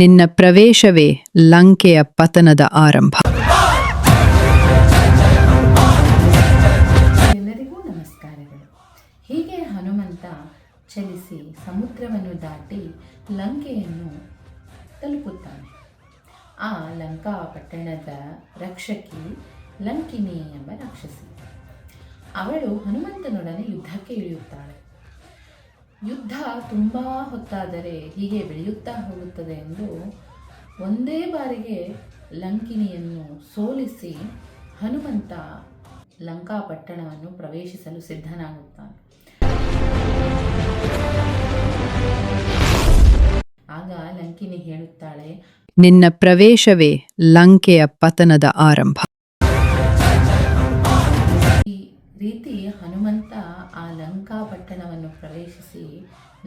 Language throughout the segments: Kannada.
ನಿನ್ನ ಪ್ರವೇಶವೇ ಲಂಕೆಯ ಪತನದ ಆರಂಭ. ಎಲ್ಲರಿಗೂ ನಮಸ್ಕಾರಗಳು. ಹೀಗೆ ಹನುಮಂತ ಚಲಿಸಿ ಸಮುದ್ರವನ್ನು ದಾಟಿ ಲಂಕೆಯನ್ನು ತಲುಪುತ್ತಾನೆ. ಆ ಲಂಕಾ ಪಟ್ಟಣದ ರಕ್ಷಕಿ ಲಂಕಿನಿ ಎಂಬ ರಾಕ್ಷಸಿ. ಅವಳು ಹನುಮಂತನೊಡನೆ ಯುದ್ಧಕ್ಕೆ ಇಳಿಯುತ್ತಾಳೆ. ಯುದ್ಧ ತುಂಬ ಹೊತ್ತಾದರೆ ಹೀಗೆ ಬೆಳೆಯುತ್ತಾ ಹೋಗುತ್ತದೆ ಎಂದು ಒಂದೇ ಬಾರಿಗೆ ಲಂಕಿನಿಯನ್ನು ಸೋಲಿಸಿ ಹನುಮಂತ ಲಂಕಾ ಪಟ್ಟಣವನ್ನು ಪ್ರವೇಶಿಸಲು ಸಿದ್ಧನಾಗುತ್ತಾನೆ. ಆಗ ಲಂಕಿನಿ ಹೇಳುತ್ತಾಳೆ, ನಿನ್ನ ಪ್ರವೇಶವೇ ಲಂಕೆಯ ಪತನದ ಆರಂಭ. ಈ ರೀತಿ ಹನುಮಂತ ಆ ಲಂಕಾ ಪಟ್ಟಣವನ್ನು ಪ್ರವೇಶಿಸಿ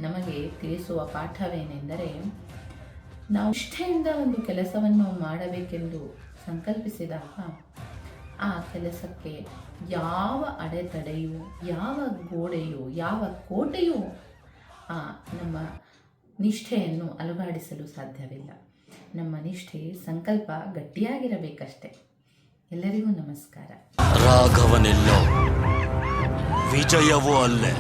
ನಮಗೆ ತಿಳಿಸುವ ಪಾಠವೇನೆಂದರೆ, ನಾವು ನಿಷ್ಠೆಯಿಂದ ಒಂದು ಕೆಲಸವನ್ನು ಮಾಡಬೇಕೆಂದು ಸಂಕಲ್ಪಿಸಿದಾಗ ಆ ಕೆಲಸಕ್ಕೆ ಯಾವ ಅಡೆತಡೆಯೂ, ಯಾವ ಗೋಡೆಯೂ, ಯಾವ ಕೋಟೆಯೂ ನಮ್ಮ ನಿಷ್ಠೆಯನ್ನು ಅಲುಗಾಡಿಸಲು ಸಾಧ್ಯವಿಲ್ಲ. ನಮ್ಮ ನಿಷ್ಠೆ, ಸಂಕಲ್ಪ ಗಟ್ಟಿಯಾಗಿರಬೇಕಷ್ಟೆ. ಎಲ್ಲರಿಗೂ ನಮಸ್ಕಾರ. ರಾಘವನೆಲ್ಲೋ ವಿಜಯವೂ ಅಲ್ಲೇ.